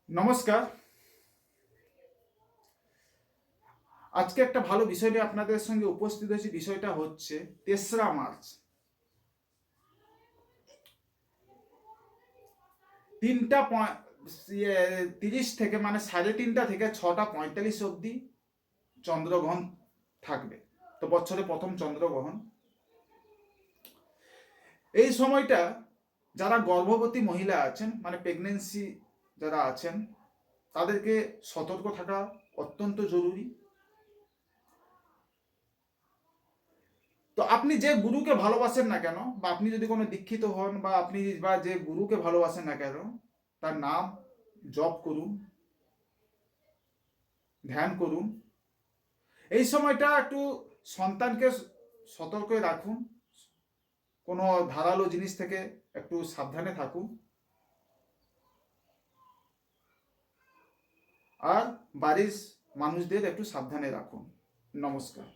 নমস্কার। আজকে একটা ভালো বিষয় নিয়ে আপনাদের সঙ্গে উপস্থিত হয়েছি। বিষয়টা হচ্ছে ৩রা মার্চ ৩টা ৩০ থেকে মানে ৩:৩০ থেকে ৬টা ৪৫ অবধি চন্দ্রগ্রহণ থাকবে। তো বছরে প্রথম চন্দ্রগ্রহণ। এই সময়টা যারা গর্ভবতী মহিলা আছেন মানে প্রেগনেন্সি যারা আছেন তাদেরকে সতর্ক থাকা অত্যন্ত জরুরি। তো আপনি যে গুরুকে ভালোবাসেন না কেন, বা আপনি যদি কোনো দীক্ষিত হন, বা আপনি বা যে গুরুকে ভালোবাসেন না কেন, তার নাম জপ করুন, ধ্যান করুন। এই সময়টা একটু সন্তানকে সতর্ক রাখুন, কোনো ধারালো জিনিস থেকে একটু সাবধানে থাকুন, আর বাড়ির মানুষদের একটু সাবধানে রাখুন। নমস্কার।